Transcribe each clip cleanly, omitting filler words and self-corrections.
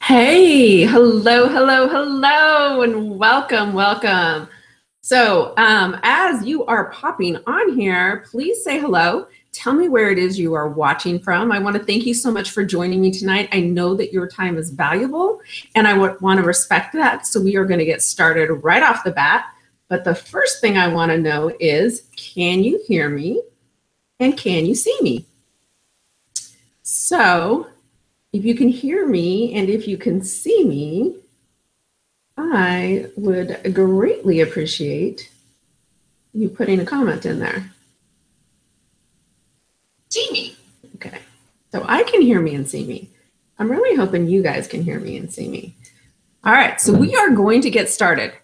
Hey, hello, hello, hello, and welcome. So, as you are popping on here, please say hello. Tell me where it is you are watching from. I want to thank you so much for joining me tonight. I know that your time is valuable, and I want to respect that. So we are going to get started right off the bat. But the first thing I want to know is, can you hear me? And can you see me? So, if you can hear me and if you can see me, I would greatly appreciate you putting a comment in there. See me. Okay. So I can hear me and see me. I'm really hoping you guys can hear me and see me. All right. So we are going to get started.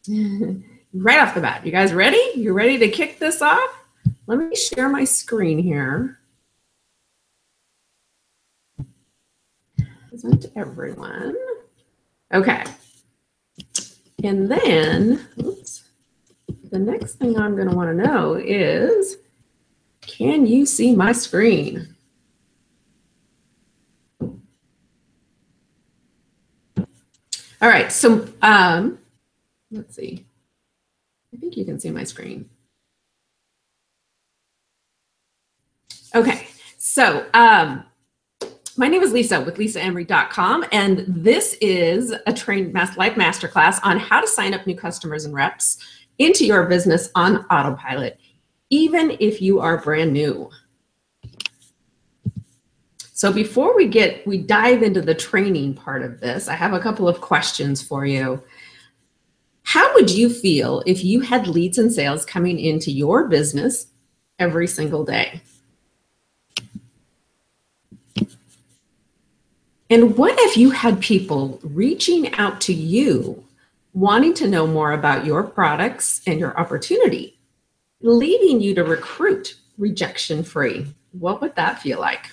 Right off the bat. You guys ready? You ready to kick this off? Let me share my screen here. Present everyone. Okay. And then, oops, the next thing I'm going to want to know is, can you see my screen? All right, so let's see. I think you can see my screen. Okay, so my name is Lisa with lisaemery.com, and this is a trained life masterclass on how to sign up new customers and reps into your business on autopilot, even if you are brand new. So before we dive into the training part of this, I have a couple of questions for you. How would you feel if you had leads and sales coming into your business every single day? And what if you had people reaching out to you, wanting to know more about your products and your opportunity, leading you to recruit rejection-free? What would that feel like?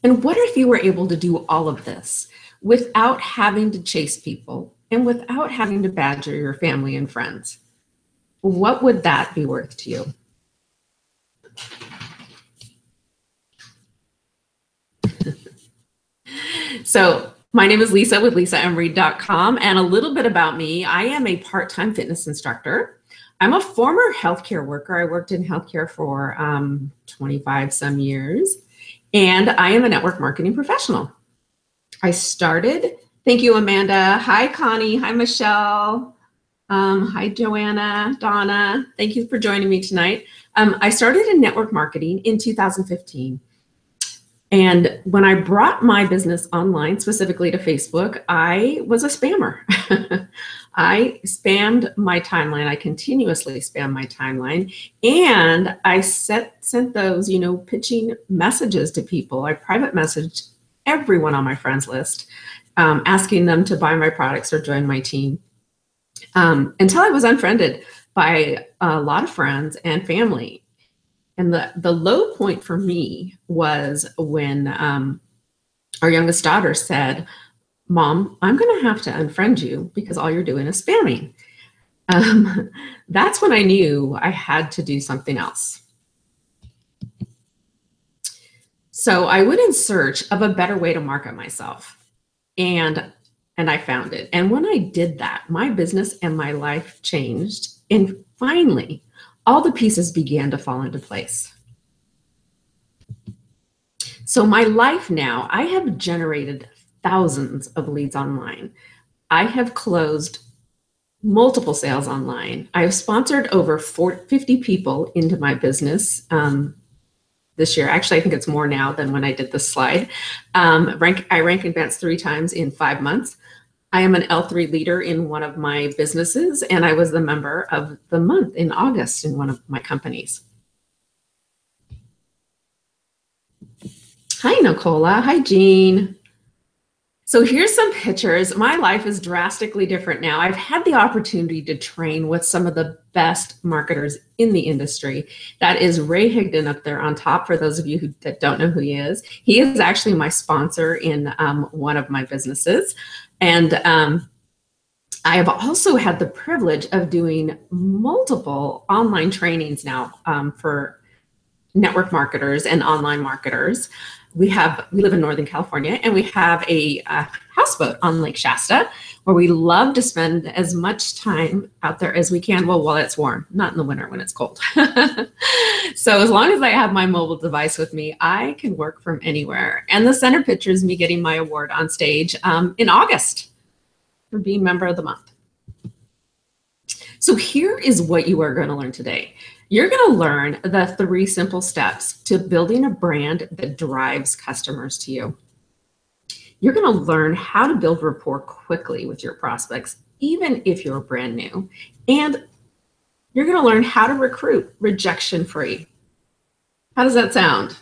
And what if you were able to do all of this without having to chase people and without having to badger your family and friends? What would that be worth to you? So my name is Lisa with lisaemery.com, and a little bit about me. I am a part-time fitness instructor. I'm a former healthcare worker. I worked in healthcare for 25 some years, and I am a network marketing professional. I started, thank you, Amanda. Hi, Connie. Hi, Michelle. Hi, Joanna, Donna. Thank you for joining me tonight. I started in network marketing in 2015. And when I brought my business online, specifically to Facebook, I was a spammer. I spammed my timeline. I continuously spam my timeline. And I sent those, pitching messages to people. I private messaged everyone on my friends list, asking them to buy my products or join my team, until I was unfriended by a lot of friends and family. And the low point for me was when our youngest daughter said, "Mom, I'm going to have to unfriend you because all you're doing is spamming." That's when I knew I had to do something else. So I went in search of a better way to market myself, and I found it. And when I did that, my business and my life changed. And finally, all the pieces began to fall into place. So my life now, I have generated thousands of leads online. I have closed multiple sales online. I have sponsored over 50 people into my business this year. Actually, I think it's more now than when I did this slide. I rank advanced 3 times in 5 months. I am an L3 leader in one of my businesses, and I was the member of the month in August in one of my companies. Hi, Nicola. Hi, Jean. So here's some pictures. My life is drastically different now. I've had the opportunity to train with some of the best marketers in the industry. That is Ray Higdon up there on top, for those of you that don't know who he is. He is actually my sponsor in one of my businesses. And I have also had the privilege of doing multiple online trainings now for network marketers and online marketers. We live in Northern California, and we have a houseboat on Lake Shasta, where we love to spend as much time out there as we can. Well, while it's warm, not in the winter when it's cold. So as long as I have my mobile device with me, I can work from anywhere. And the center picture is me getting my award on stage in August for being Member of the Month. So here is what you are going to learn today. You're going to learn the 3 simple steps to building a brand that drives customers to you. You're going to learn how to build rapport quickly with your prospects, even if you're brand new. And you're going to learn how to recruit rejection-free. How does that sound?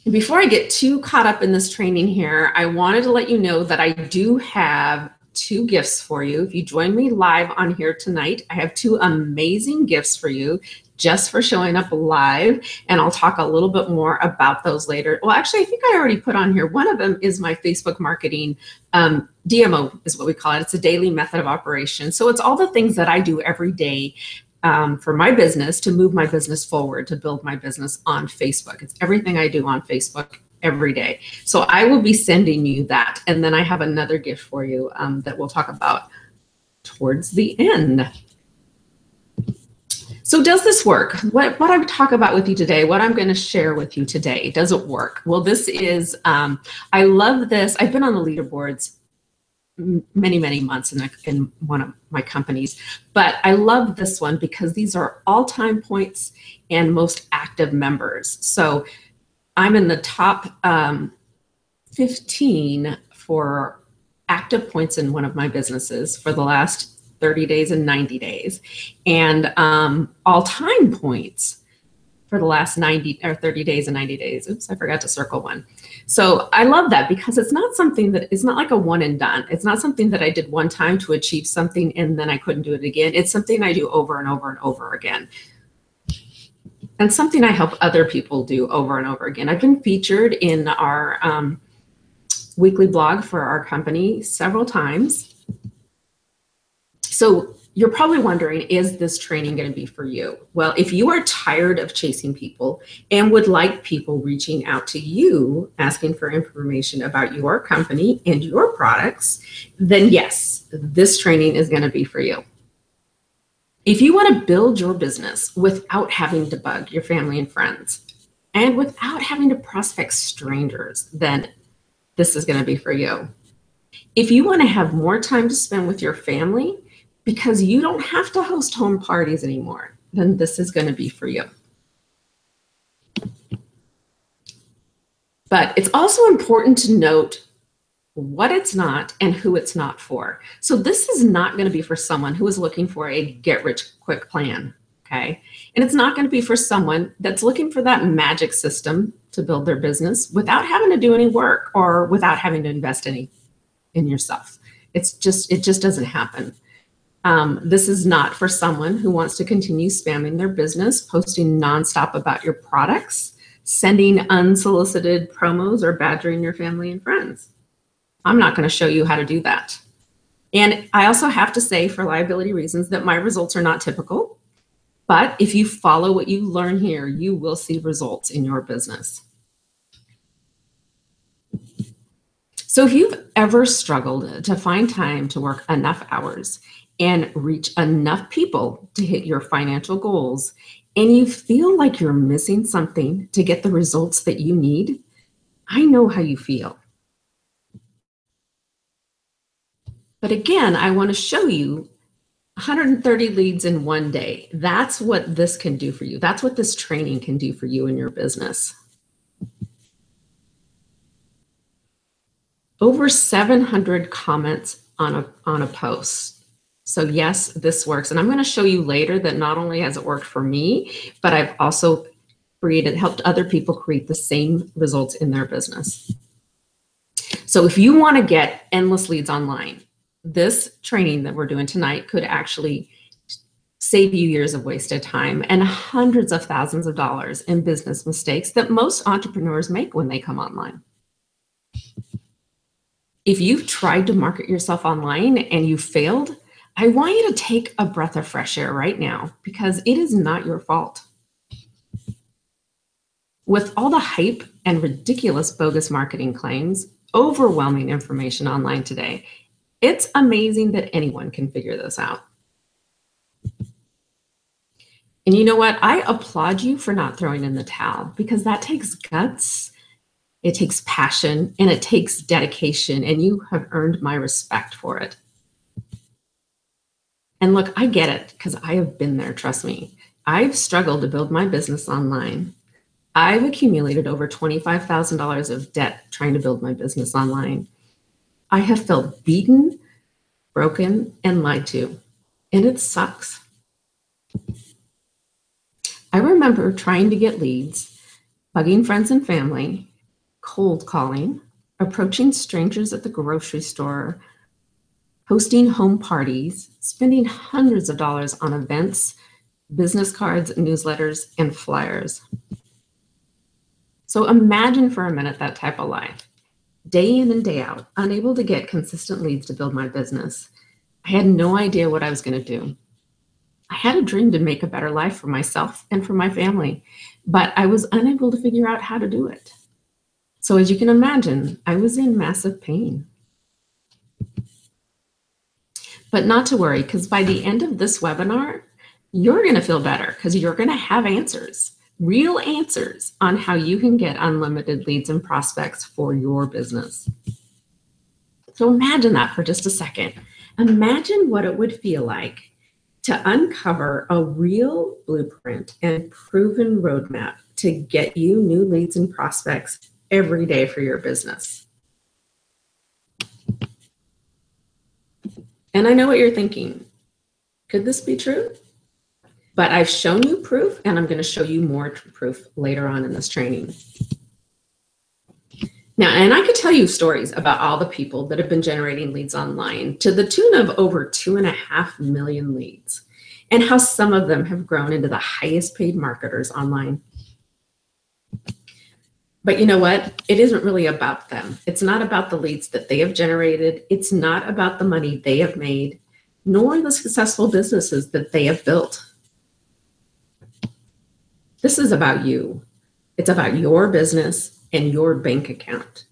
And before I get too caught up in this training here, I wanted to let you know that I do have 2 gifts for you. If you join me live on here tonight, I have 2 amazing gifts for you just for showing up live. And I'll talk a little bit more about those later. Well, actually, I think I already put on here. One of them is my Facebook marketing DMO is what we call it. It's a daily method of operation. So it's all the things that I do every day for my business to move my business forward, to build my business on Facebook. It's everything I do on Facebook every day. So I will be sending you that. And then I have another gift for you that we'll talk about towards the end. So does this work? What I talk about with you today, what I'm going to share with you today, does it work? Well, this is, I love this. I've been on the leaderboards many, many months in one of my companies, but I love this one because these are all-time points and most active members. So I'm in the top 15 for active points in one of my businesses for the last 30 days and 90 days, and all-time points for the last 90 or 30 days and 90 days. Oops, I forgot to circle one. So I love that because it's not something that it's not like a one and done. It's not something that I did one time to achieve something and then I couldn't do it again. It's something I do over and over and over again. And something I help other people do over and over again. I've been featured in our weekly blog for our company several times. So you're probably wondering, is this training going to be for you? Well, if you are tired of chasing people and would like people reaching out to you, asking for information about your company and your products, then yes, this training is going to be for you. If you want to build your business without having to bug your family and friends and without having to prospect strangers, then this is going to be for you. If you want to have more time to spend with your family because you don't have to host home parties anymore, then this is going to be for you. But it's also important to note what it's not and who it's not for. So this is not going to be for someone who is looking for a get-rich-quick plan, okay? And it's not going to be for someone that's looking for that magic system to build their business without having to do any work or without having to invest any in yourself. It just doesn't happen. This is not for someone who wants to continue spamming their business, posting nonstop about your products, sending unsolicited promos, or badgering your family and friends. I'm not going to show you how to do that. And I also have to say, for liability reasons, that my results are not typical. But if you follow what you learn here, you will see results in your business. So if you've ever struggled to find time to work enough hours and reach enough people to hit your financial goals, and you feel like you're missing something to get the results that you need, I know how you feel. But again, I want to show you 130 leads in one day. That's what this can do for you. That's what this training can do for you in your business. Over 700 comments on a post. So yes, this works. And I'm going to show you later that not only has it worked for me, but I've also helped other people create the same results in their business. So if you want to get endless leads online, this training that we're doing tonight could actually save you years of wasted time and hundreds of thousands of dollars in business mistakes that most entrepreneurs make when they come online. If you've tried to market yourself online and you failed, I want you to take a breath of fresh air right now because it is not your fault. With all the hype and ridiculous bogus marketing claims, overwhelming information online today, it's amazing that anyone can figure this out. And you know what? I applaud you for not throwing in the towel because that takes guts, it takes passion, and it takes dedication, and you have earned my respect for it. And look, I get it because I have been there, trust me. I've struggled to build my business online. I've accumulated over $25,000 of debt trying to build my business online. I have felt beaten, broken, and lied to, and it sucks. I remember trying to get leads, bugging friends and family, cold calling, approaching strangers at the grocery store, hosting home parties, spending hundreds of dollars on events, business cards, newsletters, and flyers. So imagine for a minute that type of life. Day in and day out, unable to get consistent leads to build my business. I had no idea what I was going to do. I had a dream to make a better life for myself and for my family, but I was unable to figure out how to do it. So as you can imagine, I was in massive pain. But not to worry, because by the end of this webinar, you're going to feel better because you're going to have answers, real answers on how you can get unlimited leads and prospects for your business. So imagine that for just a second. Imagine what it would feel like to uncover a real blueprint and proven roadmap to get you new leads and prospects every day for your business. And I know what you're thinking. Could this be true? But I've shown you proof, and I'm going to show you more proof later on in this training. Now, and I could tell you stories about all the people that have been generating leads online to the tune of over 2.5 million leads, and how some of them have grown into the highest paid marketers online. But you know what? It isn't really about them. It's not about the leads that they have generated. It's not about the money they have made, nor the successful businesses that they have built. This is about you. It's about your business and your bank account.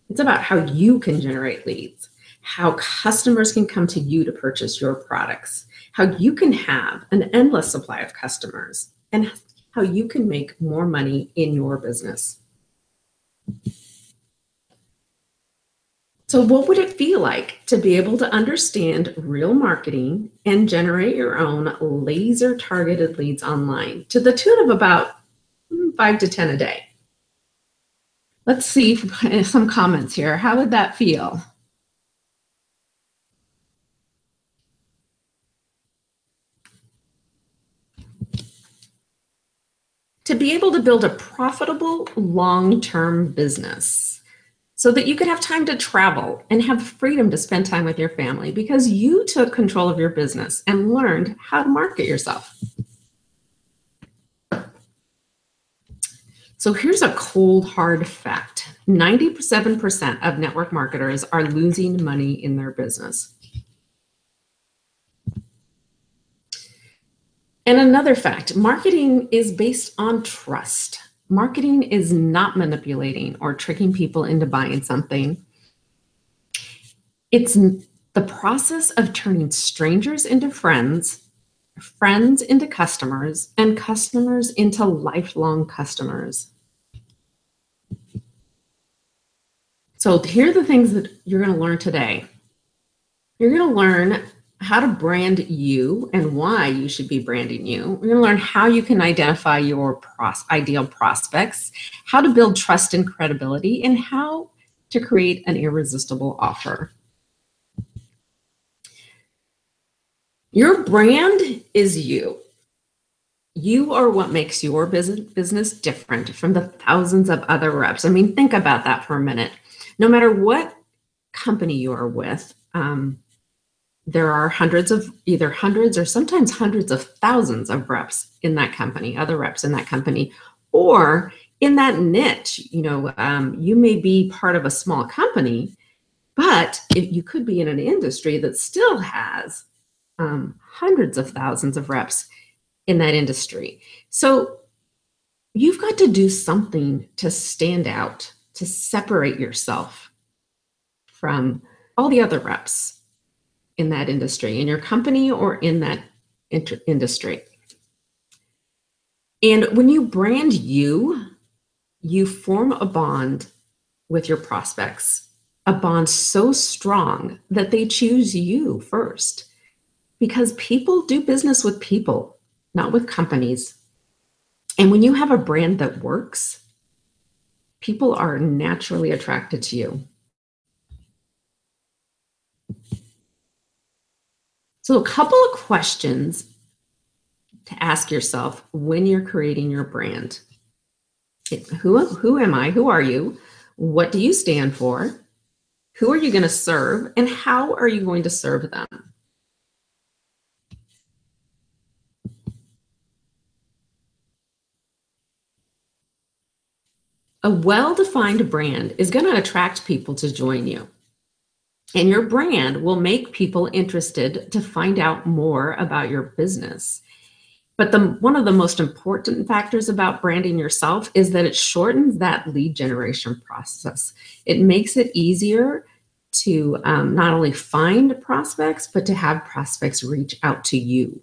It's about how you can generate leads, how customers can come to you to purchase your products, how you can have an endless supply of customers, and how you can make more money in your business. So what would it feel like to be able to understand real marketing and generate your own laser targeted leads online to the tune of about 5 to 10 a day? Let's see some comments here. How would that feel? To be able to build a profitable long-term business so that you could have time to travel and have freedom to spend time with your family because you took control of your business and learned how to market yourself. So here's a cold, hard fact. 97% of network marketers are losing money in their business. And another fact, marketing is based on trust. Marketing is not manipulating or tricking people into buying something. It's the process of turning strangers into friends, friends into customers, and customers into lifelong customers. So here are the things that you're going to learn today. You're going to learn how to brand you and why you should be branding you. We're going to learn how you can identify your ideal prospects, how to build trust and credibility, and how to create an irresistible offer. Your brand is you. You are what makes your business different from the thousands of other reps. I mean, think about that for a minute. No matter what company you are with, there are either hundreds or sometimes hundreds of thousands of reps in that company, other reps in that company, or in that niche. You know, you may be part of a small company, but you could be in an industry that still has hundreds of thousands of reps in that industry. So you've got to do something to stand out, to separate yourself from all the other reps in that industry, in your company or in that industry. And when you brand you form a bond with your prospects, a bond so strong that they choose you first, because people do business with people, not with companies. And when you have a brand that works, people are naturally attracted to you. So a couple of questions to ask yourself when you're creating your brand. Who am I? Who are you? What do you stand for? Who are you going to serve? And how are you going to serve them? A well-defined brand is going to attract people to join you. And your brand will make people interested to find out more about your business. But one of the most important factors about branding yourself is that it shortens that lead generation process. It makes it easier to not only find prospects, but to have prospects reach out to you.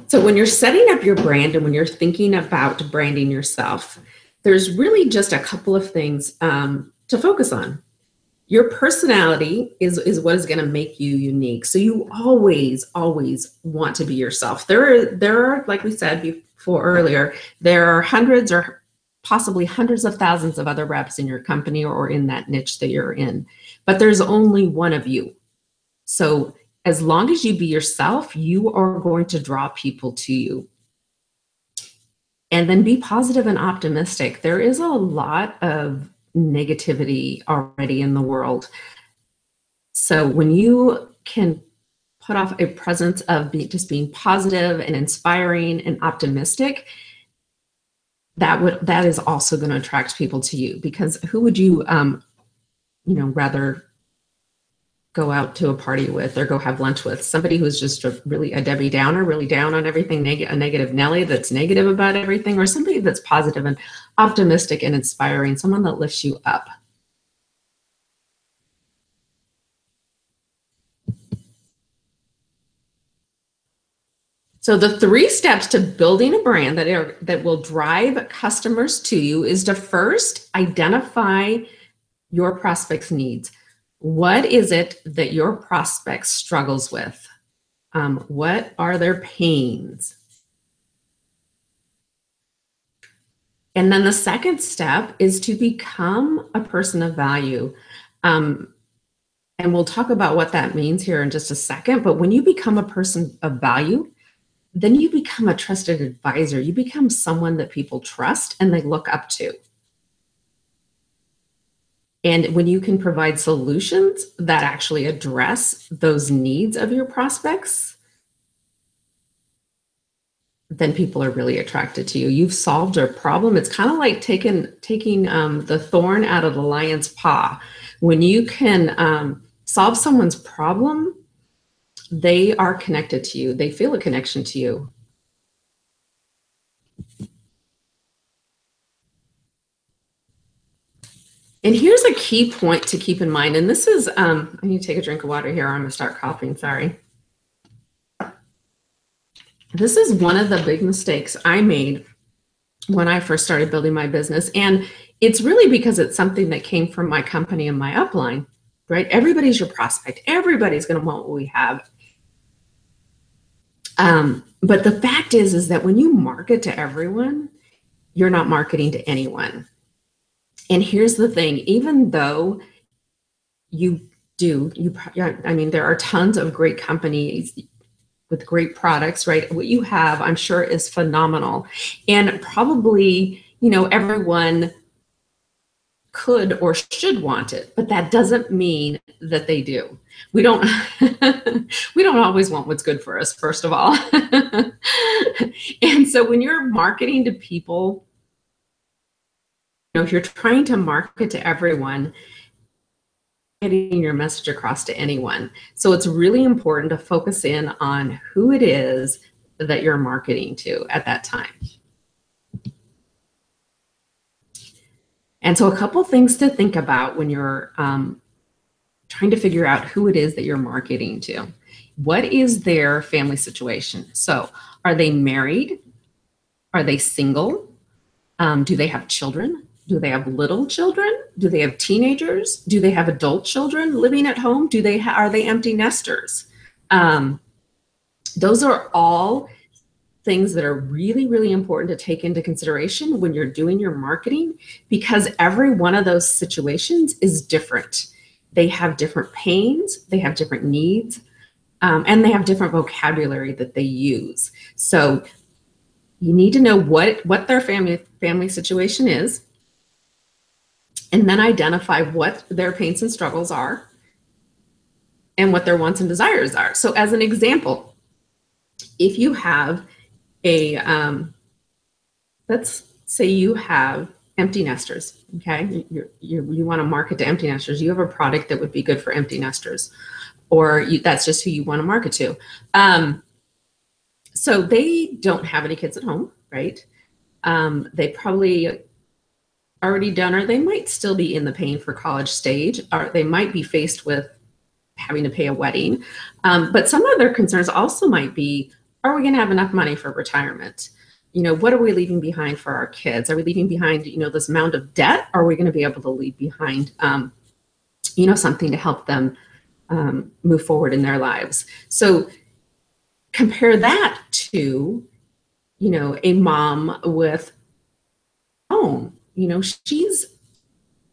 So when you're setting up your brand and when you're thinking about branding yourself, there's really just a couple of things to focus on. Your personality is what is going to make you unique. So you always want to be yourself. There are, like we said before earlier, there are hundreds or possibly hundreds of thousands of other reps in your company or in that niche that you're in, but there's only one of you. So as long as you be yourself, you are going to draw people to you. And then be positive and optimistic. There is a lot of negativity already in the world. So when you can put off a presence of just being positive and inspiring and optimistic, that is also going to attract people to you, because who would you rather go out to a party with or go have lunch with? Somebody who's just really a Debbie Downer, really down on everything, a negative Nelly that's negative about everything, or somebody that's positive and optimistic and inspiring, someone that lifts you up. So the 3 steps to building a brand that will drive customers to you is to first identify your prospect's needs. What is it that your prospect struggles with? What are their pains? And then the second step is to become a person of value. And we'll talk about what that means here in just a second. But when you become a person of value, then you become a trusted advisor. You become someone that people trust and they look up to. And when you can provide solutions that actually address those needs of your prospects, then people are really attracted to you. You've solved a problem. It's kind of like taking the thorn out of the lion's paw. When you can solve someone's problem, they are connected to you. They feel a connection to you. And here's a key point to keep in mind. And this is, I need to take a drink of water here or I'm going to start coughing, sorry. This is one of the big mistakes I made when I first started building my business. And it's really because it's something that came from my company and my upline, right? Everybody's your prospect. Everybody's going to want what we have. But the fact is that when you market to everyone, you're not marketing to anyone. And here's the thing, even though there are tons of great companies with great products, right? What you have, I'm sure, is phenomenal. And probably, everyone could or should want it, but that doesn't mean that they do. We don't always want what's good for us, first of all. And so when you're marketing to people, if you're trying to market to everyone, getting your message across to anyone. So it's really important to focus in on who it is that you're marketing to at that time. And so a couple things to think about when you're trying to figure out who it is that you're marketing to. What is their family situation? So are they married? Are they single? Do they have children? Do they have little children? Do they have teenagers? Do they have adult children living at home? Are they empty nesters? Those are all things that are really, really important to take into consideration when you're doing your marketing, because every one of those situations is different. They have different pains, they have different needs, and they have different vocabulary that they use. So you need to know what their family situation is, and then identify what their pains and struggles are and what their wants and desires are. So as an example, if you have let's say you have empty nesters, okay? You want to market to empty nesters. You have a product that would be good for empty nesters, or that's just who you want to market to. So they don't have any kids at home, right? They probably already done, or they might still be in the paying for college stage, or they might be faced with having to pay a wedding. But some of their concerns also might be, are we going to have enough money for retirement? What are we leaving behind for our kids? Are we leaving behind, this amount of debt? Or are we going to be able to leave behind, something to help them move forward in their lives? So compare that to, a mom with home.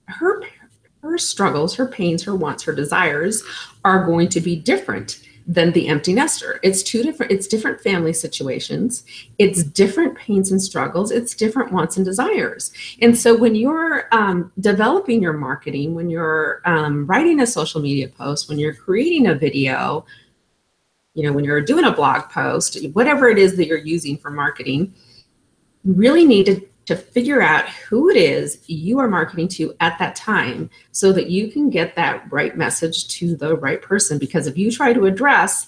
Her struggles, her pains, her wants, her desires are going to be different than the empty nester. It's different family situations. It's different pains and struggles. It's different wants and desires. And so when you're developing your marketing, when you're writing a social media post, when you're creating a video, when you're doing a blog post, whatever it is that you're using for marketing, you really need to figure out who it is you are marketing to at that time, so that you can get that right message to the right person. Because if you try to address,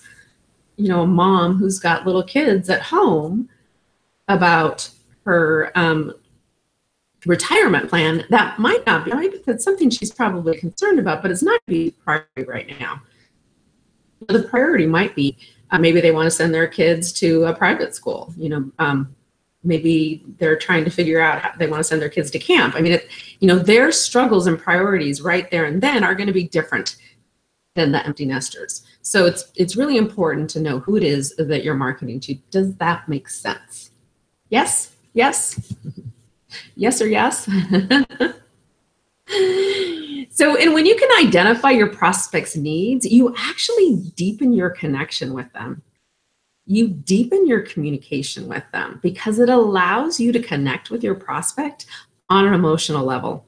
a mom who's got little kids at home about her retirement plan, that might be that's something she's probably concerned about, but it's not be priority right now. The priority might be maybe they want to send their kids to a private school, maybe they're trying to figure out how they want to send their kids to camp. Their struggles and priorities right there and then are going to be different than the empty nesters. So it's really important to know who it is that you're marketing to. Does that make sense? Yes? Yes? Yes or yes? So, and when you can identify your prospects' needs, you actually deepen your connection with them. You deepen your communication with them, because it allows you to connect with your prospect on an emotional level.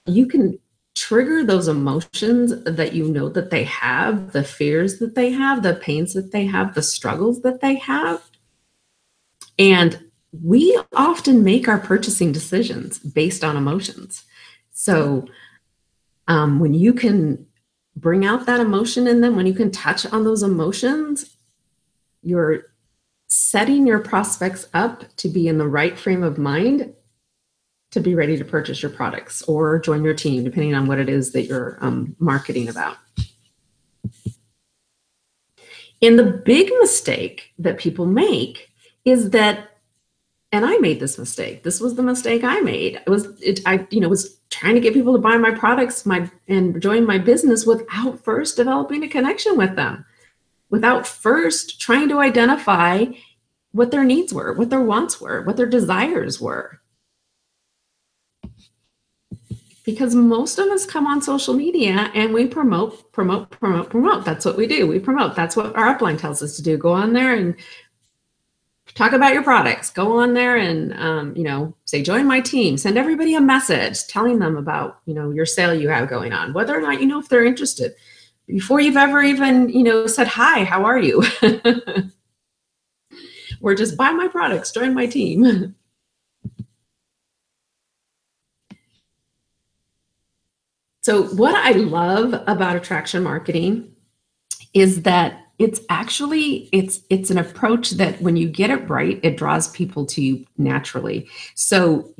You can trigger those emotions that that they have, the fears that they have, the pains that they have, the struggles that they have. And we often make our purchasing decisions based on emotions. So when you can bring out that emotion in them, when you can touch on those emotions, you're setting your prospects up to be in the right frame of mind to be ready to purchase your products or join your team, depending on what it is that you're marketing about. And the big mistake that people make is that, and I made this mistake. This was the mistake I made. I was trying to get people to buy my products and join my business without first developing a connection with them, without first trying to identify what their needs were, what their wants were, what their desires were. Because most of us come on social media and we promote. That's what we do. We promote. That's what our upline tells us to do. Go on there and talk about your products. Go on there and, say, join my team. Send everybody a message telling them about, your sale you have going on, whether or not, if they're interested, before you've ever even, said, hi, how are you? Or just buy my products, join my team. So what I love about attraction marketing is that it's an approach that when you get it right, it draws people to you naturally. So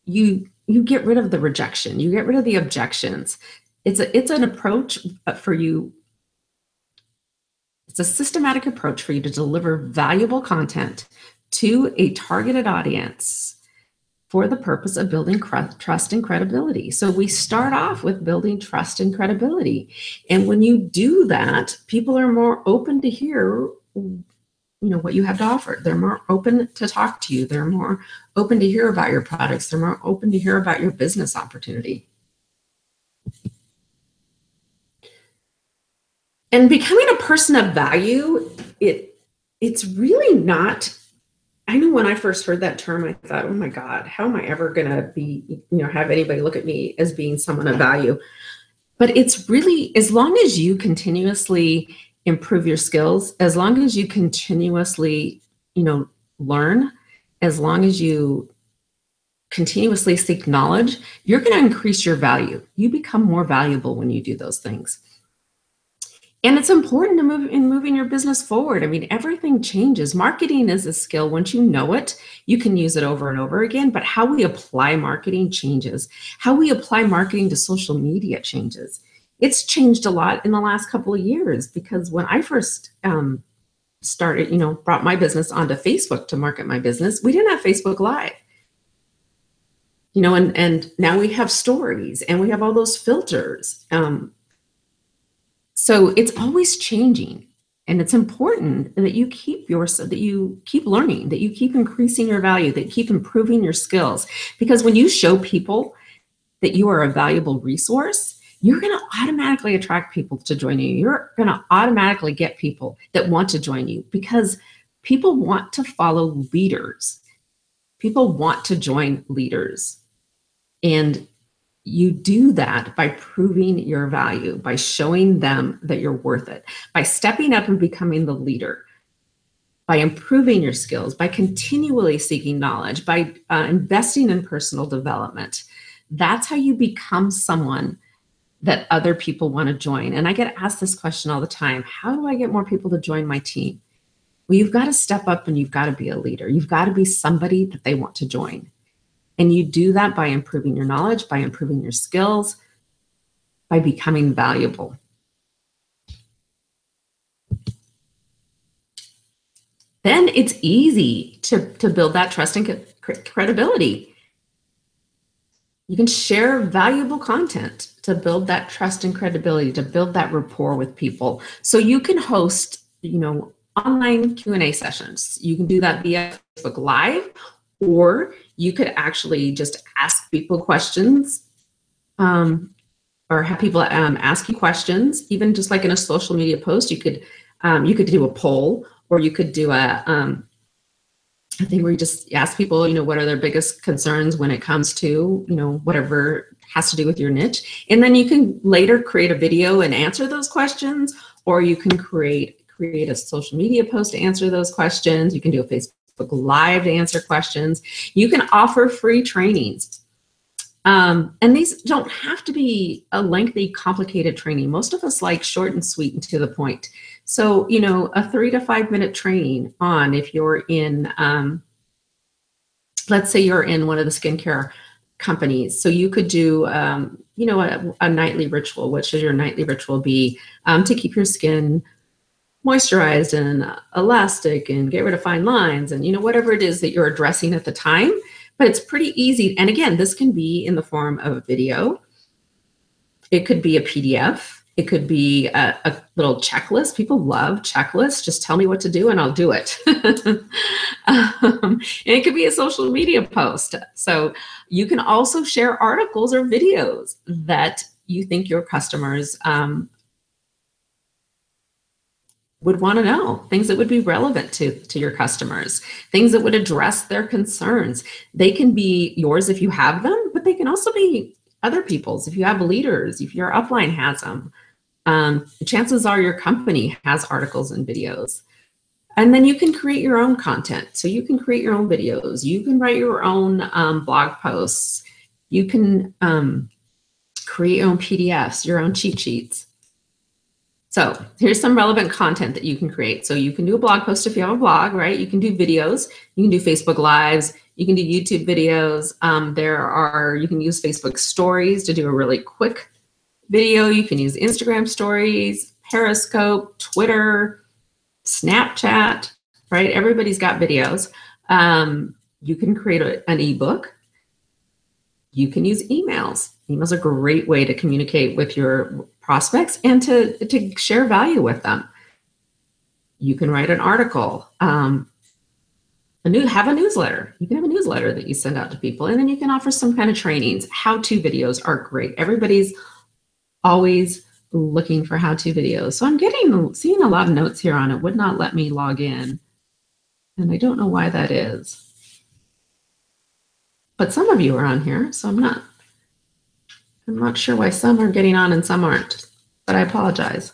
you get rid of the rejection, you get rid of the objections. It's an approach for you. It's a systematic approach for you to deliver valuable content to a targeted audience for the purpose of building trust and credibility. So we start off with building trust and credibility. And when you do that, people are more open to hear, what you have to offer. They're more open to talk to you. They're more open to hear about your products. They're more open to hear about your business opportunity. And becoming a person of value, it's really not. I know when I first heard that term, I thought, oh my God, how am I ever going to be, have anybody look at me as being someone of value? But it's really, as long as you continuously improve your skills, as long as you continuously, learn, as long as you continuously seek knowledge, you're going to increase your value. You become more valuable when you do those things. And it's important to moving your business forward. I mean, everything changes. Marketing is a skill. Once you know it, you can use it over and over again. But how we apply marketing changes. How we apply marketing to social media changes. It's changed a lot in the last couple of years, because when I first started, brought my business onto Facebook to market my business, we didn't have Facebook Live. And now we have stories and we have all those filters. So it's always changing, and it's important that you keep learning, that you keep increasing your value, that you keep improving your skills. Because when you show people that you are a valuable resource, you're going to automatically attract people to join you. You're going to automatically get people that want to join you, because people want to follow leaders. People want to join leaders. And you do that by proving your value, by showing them that you're worth it, by stepping up and becoming the leader, by improving your skills, by continually seeking knowledge, by investing in personal development. That's how you become someone that other people want to join. And I get asked this question all the time: how do I get more people to join my team? Well, you've got to step up and you've got to be a leader. You've got to be somebody that they want to join. And you do that by improving your knowledge, by improving your skills, by becoming valuable. Then it's easy to build that trust and credibility. You can share valuable content to build that trust and credibility, to build that rapport with people. So you can host, online Q&A sessions. You can do that via Facebook Live, or you could actually just ask people questions, or have people ask you questions. Even just like in a social media post, you could do a poll, or you could do a thing where you just ask people, what are their biggest concerns when it comes to, whatever has to do with your niche. And then you can later create a video and answer those questions, or you can create a social media post to answer those questions. You can do a Facebook Live to answer questions. You can offer free trainings. And these don't have to be a lengthy, complicated training. Most of us like short and sweet and to the point. So, a 3 to 5 minute training on, if you're in, let's say you're in one of the skincare companies. So you could do, a nightly ritual. What should your nightly ritual be to keep your skin moisturized and elastic and get rid of fine lines and, whatever it is that you're addressing at the time. But it's pretty easy. And again, this can be in the form of a video. It could be a PDF. It could be a little checklist. People love checklists. Just tell me what to do and I'll do it. And it could be a social media post. So you can also share articles or videos that you think your customers would want to know, things that would be relevant to your customers, things that would address their concerns. They can be yours if you have them, but they can also be other people's. If you have leaders, if your upline has them, chances are your company has articles and videos. And then you can create your own content. So you can create your own videos. You can write your own blog posts. You can Create your own PDFs, your own cheat sheets. So here's some relevant content that you can create. So you can do a blog post if you have a blog, right? You can do videos, you can do Facebook Lives, you can do YouTube videos. You can use Facebook Stories to do a really quick video. You can use Instagram Stories, Periscope, Twitter, Snapchat, right? Everybody's got videos. You can create an ebook. You can use emails. Emails are a great way to communicate with your prospects and to share value with them. You can write an article, have a newsletter. You can have a newsletter that you send out to people, and then you can offer some kind of trainings. How-to videos are great. Everybody's always looking for how-to videos. So I'm seeing a lot of notes here on it. Would not let me log in, and I don't know why that is. But some of you are on here, so I'm not sure why some are getting on and some aren't, but I apologize.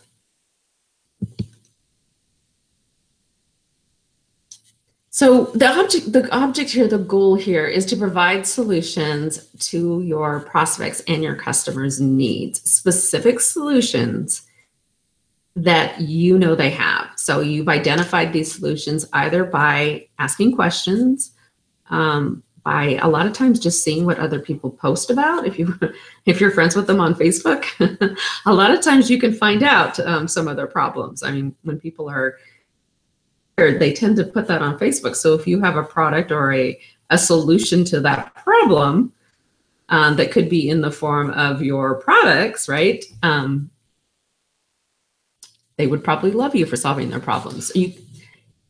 So the object here, the goal here is to provide solutions to your prospects and your customers' needs, specific solutions that you know they have. So you've identified these solutions either by asking questions, by a lot of times just seeing what other people post about. If you're friends with them on Facebook, a lot of times you can find out some of their problems. I mean, when people are, they tend to put that on Facebook. So if you have a product or a solution to that problem that could be in the form of your products, right? They would probably love you for solving their problems.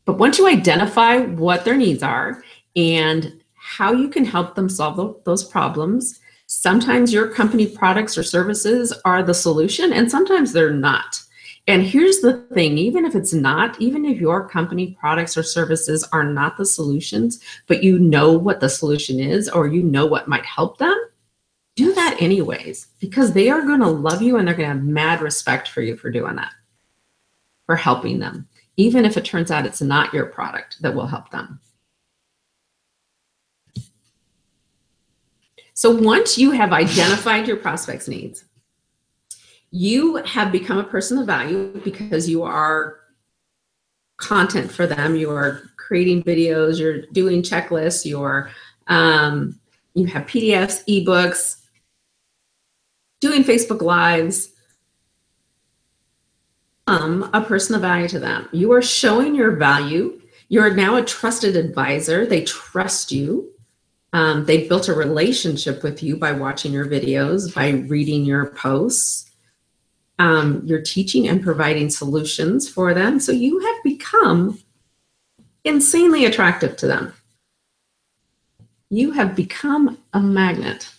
But once you identify what their needs are and how you can help them solve those problems, sometimes your company products or services are the solution, and sometimes they're not. And here's the thing, even if it's not, even if your company products or services are not the solutions, but you know what the solution is, or you know what might help them, do that anyways, because they are going to love you and they're going to have mad respect for you for doing that, for helping them, even if it turns out it's not your product that will help them. So once you have identified your prospects' needs, you have become a person of value because you are content for them. You are creating videos, you're doing checklists, you have PDFs, ebooks, doing Facebook Lives. A person of value to them. You are showing your value. You're now a trusted advisor. They trust you. They've built a relationship with you by watching your videos, by reading your posts. You're teaching and providing solutions for them. So you have become insanely attractive to them. You have become a magnet.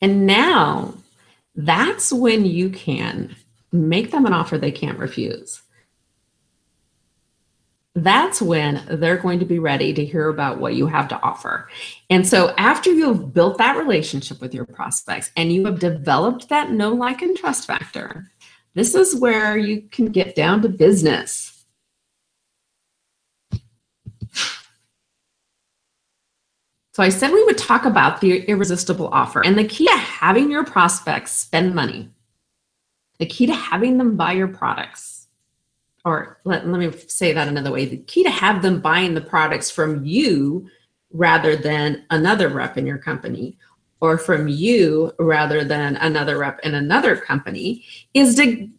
And now that's when you can make them an offer they can't refuse. That's when they're going to be ready to hear about what you have to offer. And so after you've built that relationship with your prospects and you have developed that know, like, and trust factor, this is where you can get down to business. So I said we would talk about the irresistible offer, and the key to having your prospects spend money, the key to having them buy your products, or let me say that another way. The key to have them buying the products from you rather than another rep in your company, or from you rather than another rep in another company, is to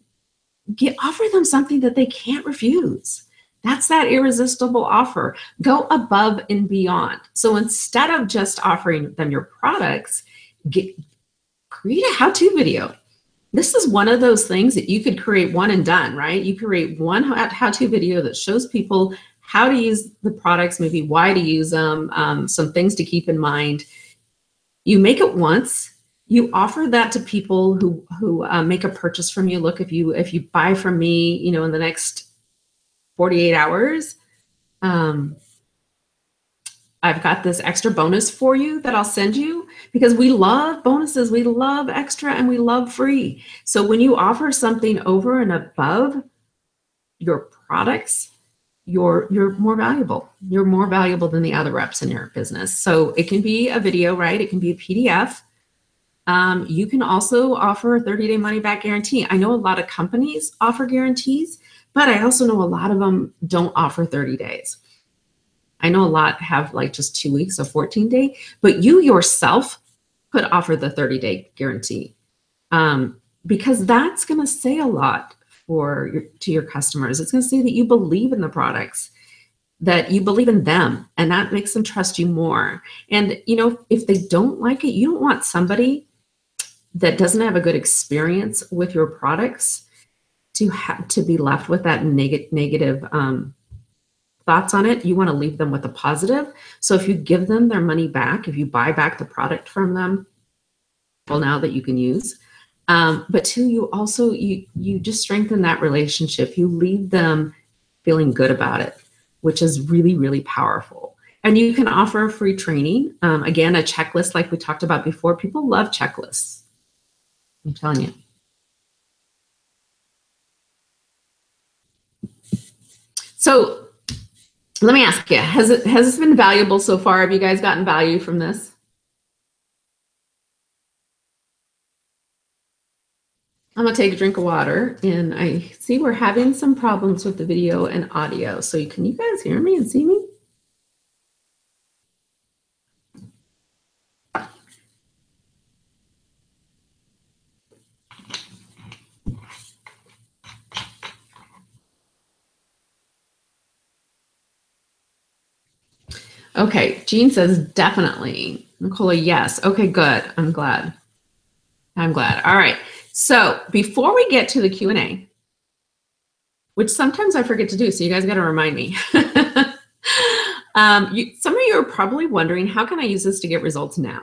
offer them something that they can't refuse. That's that irresistible offer. Go above and beyond. So instead of just offering them your products, create a how-to video. This is one of those things that you could create one and done, right? You create one how-to video that shows people how to use the products, maybe why to use them, some things to keep in mind. You make it once. You offer that to people who make a purchase from you. Look, if you buy from me, in the next 48 hours, I've got this extra bonus for you that I'll send you, because we love bonuses, we love extra, and we love free. So when you offer something over and above your products, you're more valuable. You're more valuable than the other reps in your business. So it can be a video, right? It can be a PDF. You can also offer a 30-day money-back guarantee. I know a lot of companies offer guarantees, but I also know a lot of them don't offer 30 days. I know a lot have like just 2 weeks, a 14-day, but you yourself could offer the 30-day guarantee, because that's going to say a lot to your customers. It's going to say that you believe in the products, that you believe in them, and that makes them trust you more. And if they don't like it, you don't want somebody that doesn't have a good experience with your products to be left with that negative thoughts on it. You want to leave them with a positive. So if you give them their money back, if you buy back the product from them, well, now that you can use, but two, you also, you just strengthen that relationship. You leave them feeling good about it, which is really, really powerful. And you can offer free training. Again, a checklist like we talked about before. People love checklists. I'm telling you. So let me ask you, has this been valuable so far? Have you guys gotten value from this? I'm gonna take a drink of water, and I see we're having some problems with the video and audio. So can you guys hear me and see me? Okay, Jean says definitely. Nicola, yes. Okay, good. I'm glad. All right. So before we get to the Q&A, which sometimes I forget to do, so you guys got to remind me. Some of you are probably wondering, how can I use this to get results now?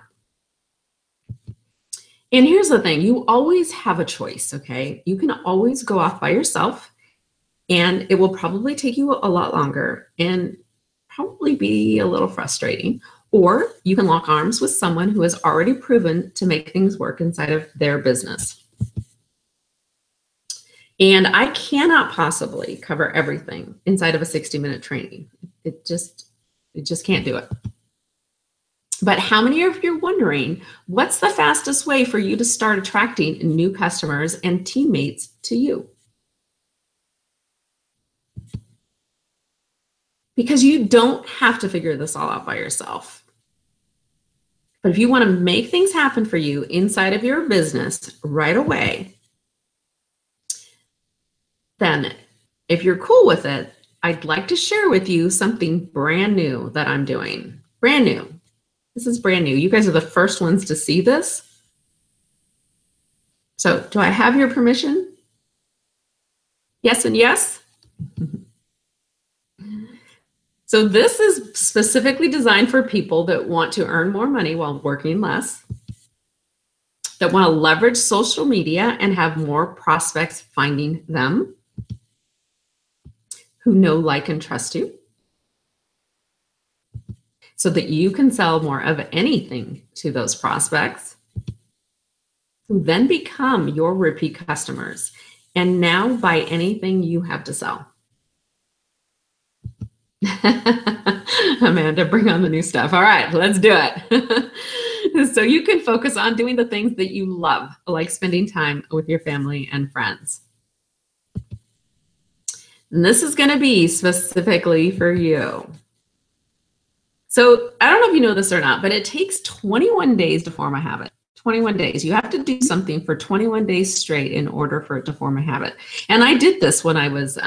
And here's the thing, you always have a choice, okay? You can always go off by yourself, and it will probably take you a lot longer and probably be a little frustrating. Or you can lock arms with someone who has already proven to make things work inside of their business. And I cannot possibly cover everything inside of a 60-minute training. It just can't do it. But how many of you are wondering, what's the fastest way for you to start attracting new customers and teammates to you? Because you don't have to figure this all out by yourself. But if you want to make things happen for you inside of your business right away, then if you're cool with it, I'd like to share with you something brand new that I'm doing. Brand new. This is brand new. You guys are the first ones to see this. So do I have your permission? Yes and yes? So this is specifically designed for people that want to earn more money while working less, that want to leverage social media and have more prospects finding them, who know, like, and trust you, so that you can sell more of anything to those prospects, who then become your repeat customers and now buy anything you have to sell. Amanda, bring on the new stuff. All right, let's do it. So you can focus on doing the things that you love, like spending time with your family and friends. And this is going to be specifically for you. So I don't know if you know this or not, but it takes 21 days to form a habit. 21 days. You have to do something for 21 days straight in order for it to form a habit. And I did this when I was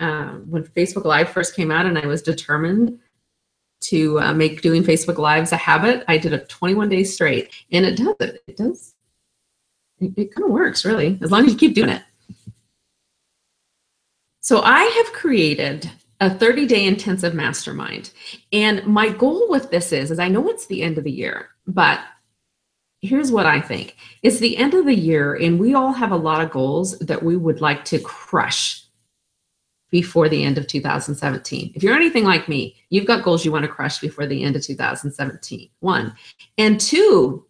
when Facebook Live first came out, and I was determined to make doing Facebook Lives a habit. I did it 21 days straight, and it does it. It does. It kind of works, really, as long as you keep doing it. So I have created a 30-day intensive mastermind, and my goal with this is I know it's the end of the year, but here's what I think. It's the end of the year, and we all have a lot of goals that we would like to crush before the end of 2017. If you're anything like me, you've got goals you want to crush before the end of 2017, one. And two,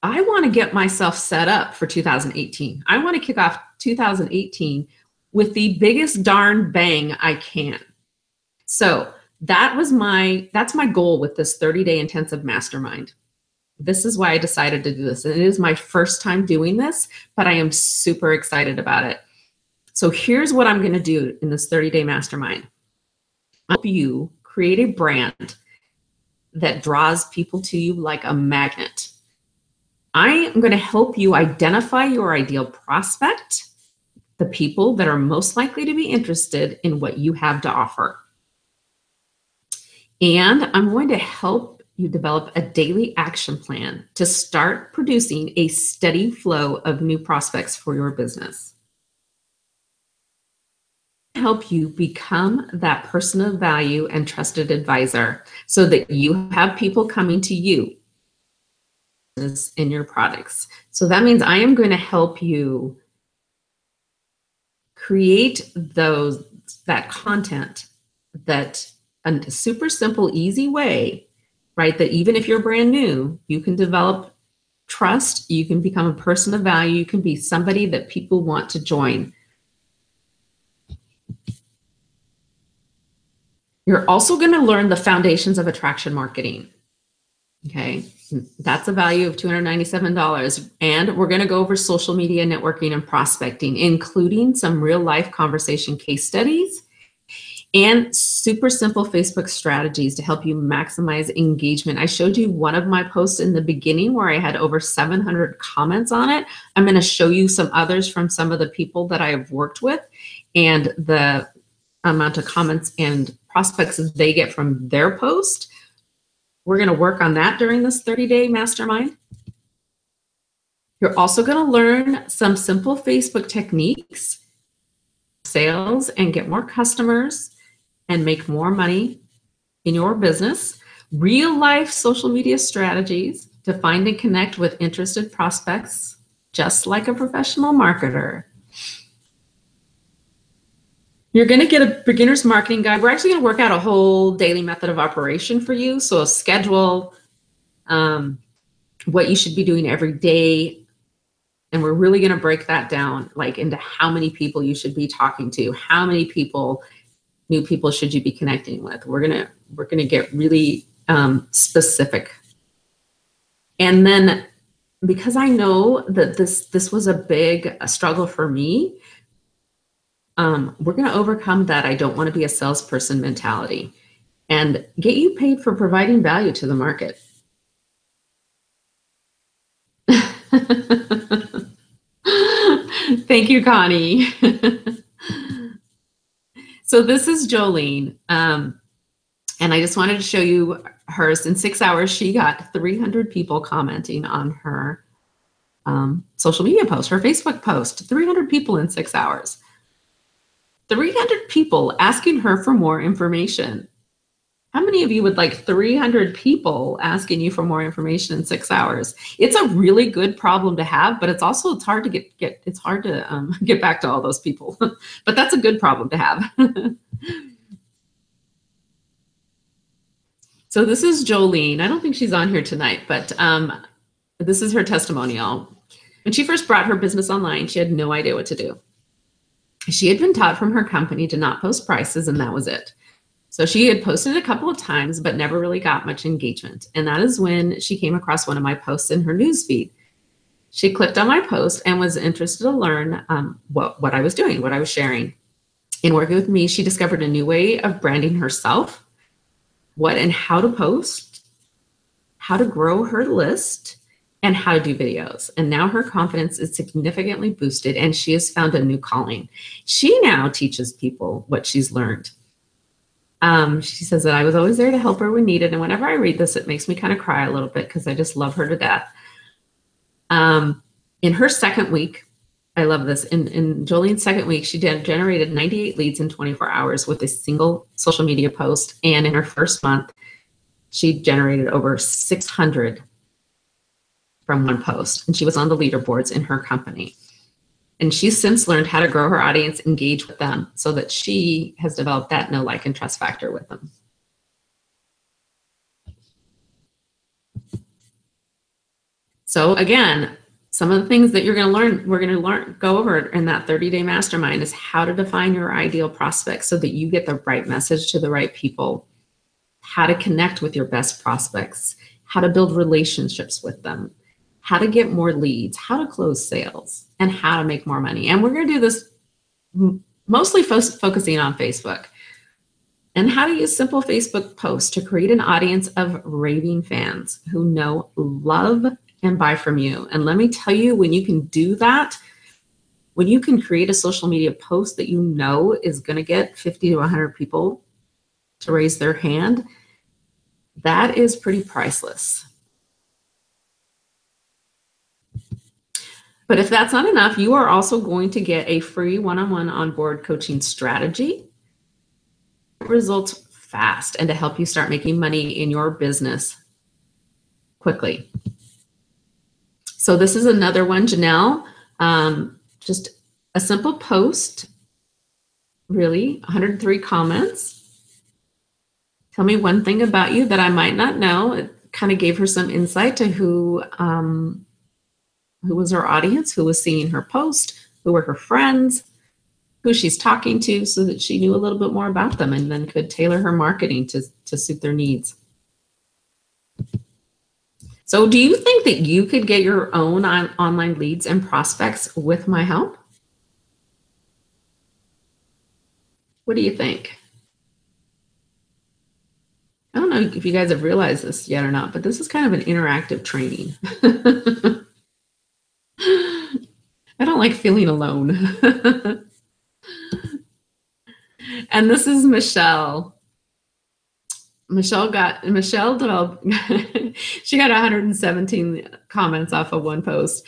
I want to get myself set up for 2018. I want to kick off 2018 with the biggest darn bang I can. So that's my goal with this 30-day intensive mastermind. This is why I decided to do this. And it is my first time doing this, but I am super excited about it. So here's what I'm going to do in this 30-day mastermind. I'll help you create a brand that draws people to you like a magnet. I am going to help you identify your ideal prospect, the people that are most likely to be interested in what you have to offer. And I'm going to help you develop a daily action plan to start producing a steady flow of new prospects for your business. Help you become that person of value and trusted advisor so that you have people coming to you in your products. So that means I am going to help you create that content that a super simple, easy way, right? That even if you're brand new, you can develop trust, you can become a person of value, you can be somebody that people want to join. You're also going to learn the foundations of attraction marketing. Okay, that's a value of $297. And we're going to go over social media networking and prospecting, including some real life conversation case studies and super simple Facebook strategies to help you maximize engagement. I showed you one of my posts in the beginning where I had over 700 comments on it. I'm going to show you some others from some of the people that I've worked with and the amount of comments and prospects that they get from their post. We're going to work on that during this 30-day mastermind. You're also going to learn some simple Facebook techniques, sales, and get more customers and make more money in your business. Real life social media strategies to find and connect with interested prospects, just like a professional marketer. You're going to get a beginner's marketing guide. We're actually going to work out a whole daily method of operation for you. So a schedule, what you should be doing every day. And we're really going to break that down like into how many people you should be talking to, how many new people should you be connecting with. We're going to get really specific. And then because I know that this was a big struggle for me, we're going to overcome that I don't want to be a salesperson mentality and get you paid for providing value to the market. Thank you, Connie. So this is Jolene. And I just wanted to show you hers. In 6 hours, she got 300 people commenting on her social media post, her Facebook post, 300 people in 6 hours. 300 people asking her for more information. How many of you would like 300 people asking you for more information in 6 hours? It's a really good problem to have, but it's hard to get back to all those people. But that's a good problem to have. So this is Jolene. I don't think she's on here tonight, but this is her testimonial. When she first brought her business online, she had no idea what to do. She had been taught from her company to not post prices, and that was it. So she had posted a couple of times, but never really got much engagement. And that is when she came across one of my posts in her newsfeed. She clicked on my post and was interested to learn what I was doing, what I was sharing. In working with me, she discovered a new way of branding herself, what and how to post, how to grow her list, and how to do videos. And now her confidence is significantly boosted and she has found a new calling. She now teaches people what she's learned. She says that I was always there to help her when needed. And whenever I read this, it makes me kind of cry a little bit because I just love her to death. In her second week, I love this. In Jolene's second week, she generated 98 leads in 24 hours with a single social media post. And in her first month, she generated over 600 from one post, and she was on the leaderboards in her company. And she's since learned how to grow her audience, engage with them, so that she has developed that know, like, and trust factor with them. So again, Some of the things that you're going to learn, we're going to go over in that 30-day mastermind is how to define your ideal prospects so that you get the right message to the right people, how to connect with your best prospects, how to build relationships with them, how to get more leads, how to close sales, and how to make more money. And we're going to do this mostly focusing on Facebook, and how to use simple Facebook posts to create an audience of raving fans who know, love, and buy from you. And let me tell you, when you can do that, when you can create a social media post that you know is going to get 50 to 100 people to raise their hand, that is pretty priceless. But if that's not enough, you are also going to get a free one-on-one onboard coaching strategy, results fast, and to help you start making money in your business quickly. So this is another one, Janelle. Just a simple post, really, 103 comments. Tell me one thing about you that I might not know. It kind of gave her some insight to who was her audience, who was seeing her post, who were her friends, who she's talking to, so that she knew a little bit more about them and then could tailor her marketing to suit their needs. So do you think that you could get your own online leads and prospects with my help? What do you think? I don't know if you guys have realized this yet or not, but this is kind of an interactive training. I don't like feeling alone. And this is Michelle. Michelle developed, she got 117 comments off of one post.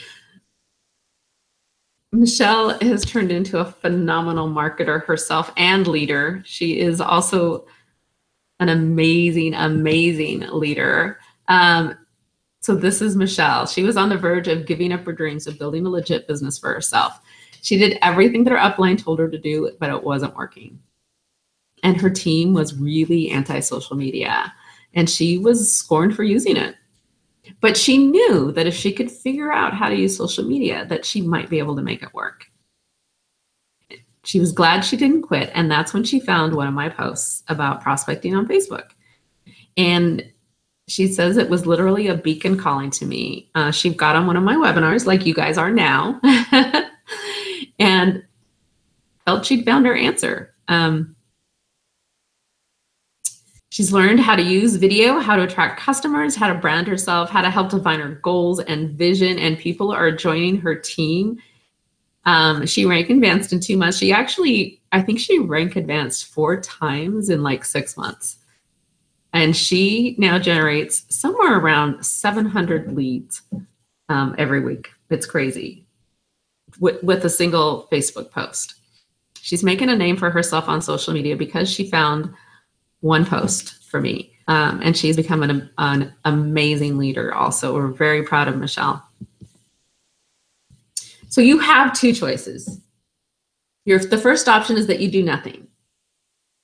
Michelle has turned into a phenomenal marketer herself and leader. She is also an amazing, amazing leader. So this is Michelle. She was on the verge of giving up her dreams of building a legit business for herself. She did everything that her upline told her to do, but it wasn't working. And her team was really anti-social media, and she was scorned for using it. But she knew that if she could figure out how to use social media, that she might be able to make it work. She was glad she didn't quit, and that's when she found one of my posts about prospecting on Facebook. And she says it was literally a beacon calling to me. She got on one of my webinars, like you guys are now, and felt she'd found her answer. She's learned how to use video, how to attract customers, how to brand herself, how to help define her goals and vision, and people are joining her team. She rank advanced in 2 months. She actually, I think she rank advanced 4 times in like 6 months. And she now generates somewhere around 700 leads every week. It's crazy with a single Facebook post. She's making a name for herself on social media because she found one post for me. And she's become an amazing leader also. We're very proud of Michelle. So you have 2 choices. The first option is that you do nothing.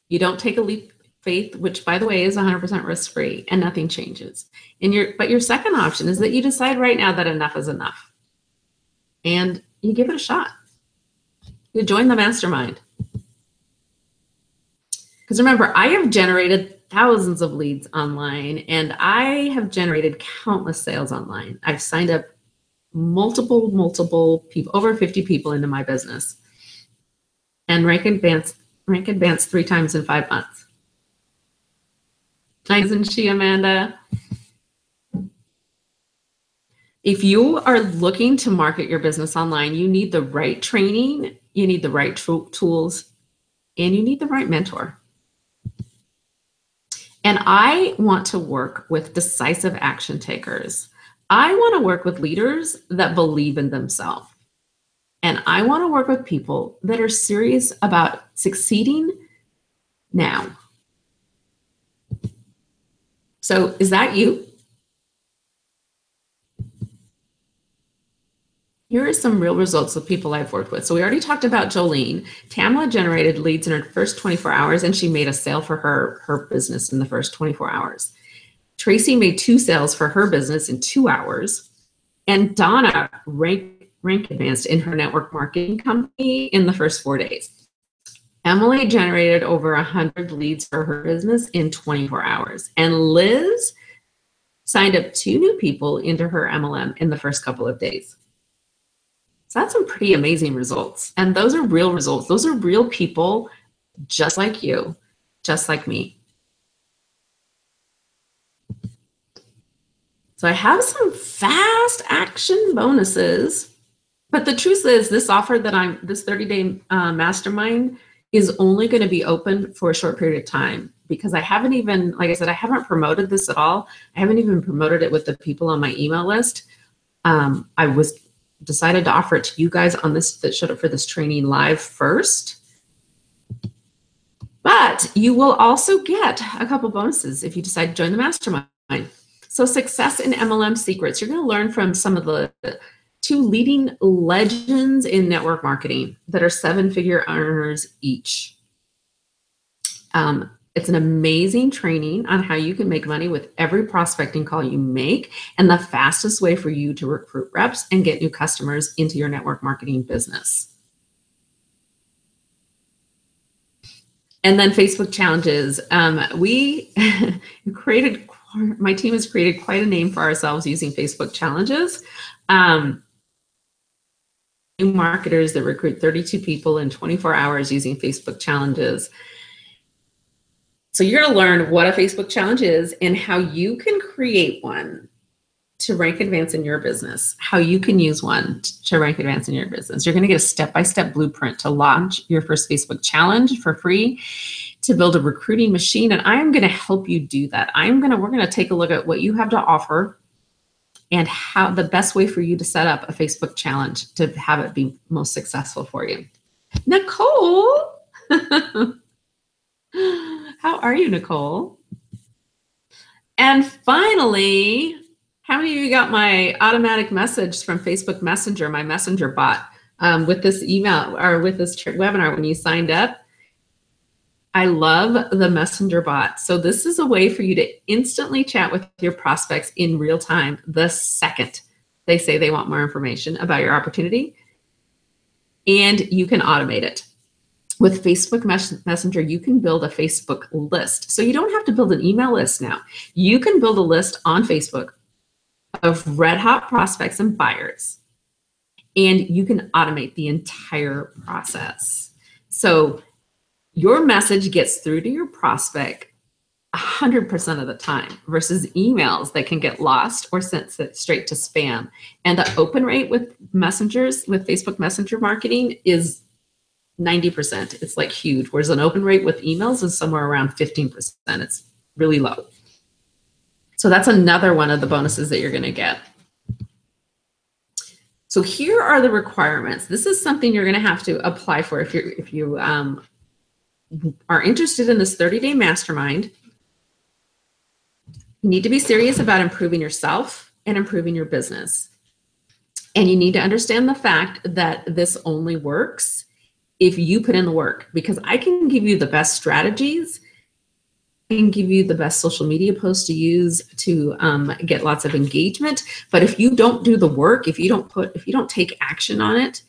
You don't take a leap of faith, which by the way is 100% risk-free, and nothing changes. But your second option is that you decide right now that enough is enough. And you give it a shot. You join the mastermind. Because remember, I have generated thousands of leads online, and I have generated countless sales online. I've signed up multiple people, over 50 people into my business, and rank advanced 3 times in 5 months. Isn't she, Amanda? If you are looking to market your business online, you need the right training, you need the right tools, and you need the right mentor. And I want to work with decisive action takers. I want to work with leaders that believe in themselves. And I want to work with people that are serious about succeeding now. So is that you? Here are some real results of people I've worked with. So we already talked about Jolene. Tamla generated leads in her first 24 hours, and she made a sale for her business in the first 24 hours. Tracy made 2 sales for her business in 2 hours. And Donna rank advanced in her network marketing company in the first 4 days. Emily generated over 100 leads for her business in 24 hours. And Liz signed up 2 new people into her MLM in the first couple of days. So that's some pretty amazing results. And those are real results. Those are real people just like you, just like me. So I have some fast action bonuses, but the truth is this offer that this 30-day mastermind is only going to be open for a short period of time, because I haven't even, like I said, I haven't promoted this at all. I haven't even promoted it with the people on my email list. I decided to offer it to you guys on this, that showed up for this training live first. But you will also get a couple bonuses if you decide to join the mastermind. So success in MLM secrets. You're going to learn from some of the 2 leading legends in network marketing that are 7-figure earners each. It's an amazing training on how you can make money with every prospecting call you make, and the fastest way for you to recruit reps and get new customers into your network marketing business. And then Facebook challenges. My team has created quite a name for ourselves using Facebook challenges. New marketers that recruit 32 people in 24 hours using Facebook challenges. So you're going to learn what a Facebook challenge is and how you can create one to rank advance in your business, how you can use one to rank advance in your business. You're going to get a step-by-step blueprint to launch your first Facebook challenge for free, to build a recruiting machine. And I'm going to help you do that. We're going to take a look at what you have to offer and how the best way for you to set up a Facebook challenge to have it be most successful for you. Nicole, how are you, Nicole? And finally, how many of you got my automatic message from Facebook Messenger, my messenger bot, with this email or with this webinar when you signed up? I love the messenger bot. So this is a way for you to instantly chat with your prospects in real time the second they say they want more information about your opportunity, and you can automate it. With Facebook Messenger, you can build a Facebook list. So you don't have to build an email list now. You can build a list on Facebook of red hot prospects and buyers, and you can automate the entire process. So your message gets through to your prospect 100% of the time versus emails that can get lost or sent straight to spam. And the open rate with messengers, with Facebook Messenger marketing, is 90%. It's like huge, whereas an open rate with emails is somewhere around 15%. It's really low. So that's another one of the bonuses that you're going to get. So here are the requirements. This is something you're going to have to apply for if you are interested in this 30-day mastermind. You need to be serious about improving yourself and improving your business. And you need to understand the fact that this only works if you put in the work, because I can give you the best strategies, I can give you the best social media posts to use to get lots of engagement. But if you don't do the work, if you don't take action on it,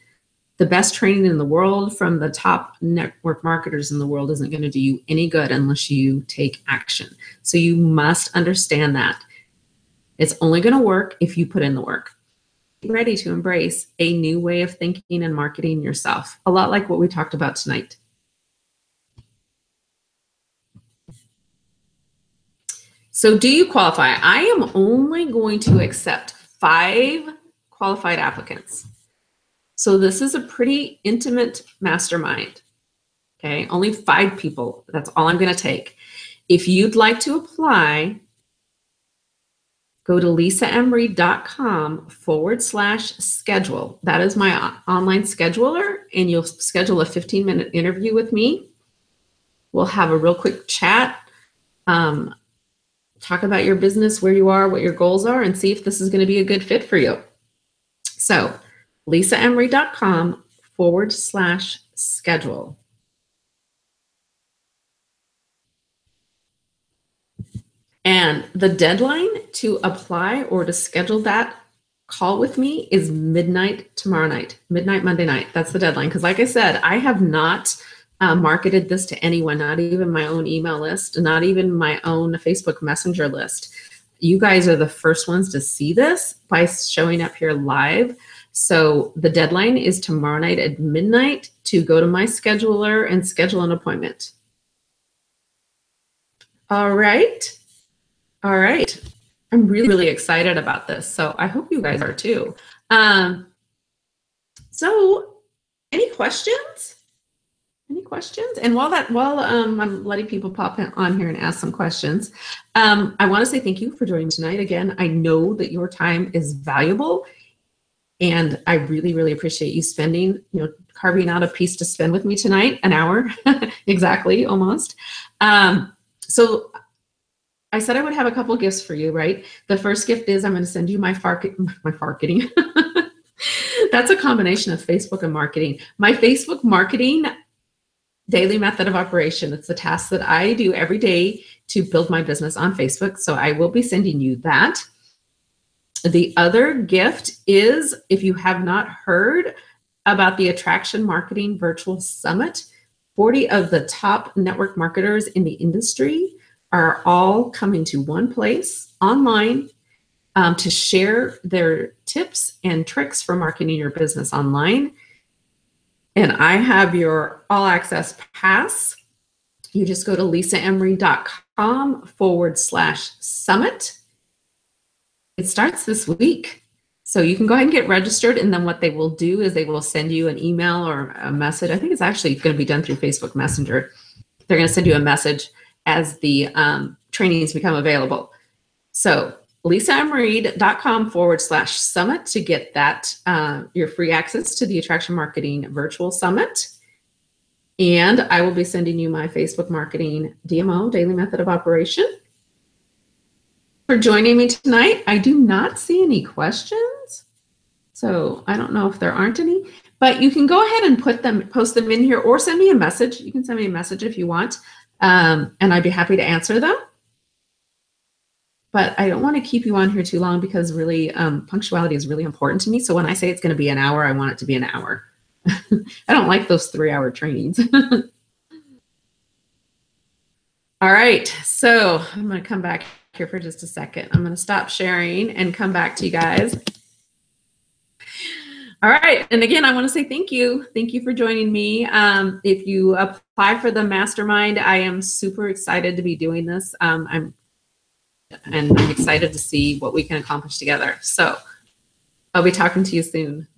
the best training in the world from the top network marketers in the world isn't going to do you any good unless you take action. So you must understand that. It's only going to work if you put in the work. Be ready to embrace a new way of thinking and marketing yourself, a lot like what we talked about tonight. So do you qualify? I am only going to accept 5 qualified applicants. So this is a pretty intimate mastermind, okay? Only 5 people, that's all I'm gonna take. If you'd like to apply, go to lisaemery.com/schedule. That is my online scheduler, and you'll schedule a 15-minute interview with me. We'll have a real quick chat, talk about your business, where you are, what your goals are, and see if this is gonna be a good fit for you. So lisaemery.com/schedule. And the deadline to apply or to schedule that call with me is midnight tomorrow night, midnight Monday night. That's the deadline. Because like I said, I have not marketed this to anyone, not even my own email list, not even my own Facebook Messenger list. You guys are the first ones to see this by showing up here live. So the deadline is tomorrow night at midnight to go to my scheduler and schedule an appointment. All right. All right. I'm really, really excited about this. So I hope you guys are too. So any questions? Any questions? And while I'm letting people pop on here and ask some questions, I want to say thank you for joining me tonight. Again, I know that your time is valuable, and I really, really appreciate you spending, carving out a piece to spend with me tonight, an hour, exactly, almost. So I said I would have a couple gifts for you, right? The first gift is I'm going to send you my marketing. That's a combination of Facebook and marketing. My Facebook marketing daily method of operation. It's the task that I do every day to build my business on Facebook. So I will be sending you that. The other gift is, if you have not heard about the Attraction Marketing Virtual Summit, 40 of the top network marketers in the industry are all coming to one place online to share their tips and tricks for marketing your business online. And I have your all access pass. You just go to lisaemery.com/summit. It starts this week. So you can go ahead and get registered. And then what they will do is they will send you an email or a message. I think it's actually going to be done through Facebook Messenger. They're going to send you a message as the trainings become available. So lisaemery.com/summit to get that, your free access to the Attraction Marketing Virtual Summit. And I will be sending you my Facebook Marketing DMO, Daily Method of Operation. For joining me tonight. I do not see any questions. So I don't know if there aren't any, but you can go ahead and post them in here, or send me a message. You can send me a message if you want, and I'd be happy to answer them. But I don't want to keep you on here too long, because really punctuality is really important to me. So when I say it's going to be an hour, I want it to be an hour. I don't like those 3-hour trainings. All right, so I'm going to come back here for just a second. I'm going to stop sharing and come back to you guys. All right, and again, I want to say thank you. Thank you for joining me. If you apply for the mastermind, I am super excited to be doing this. I'm excited to see what we can accomplish together. So I'll be talking to you soon.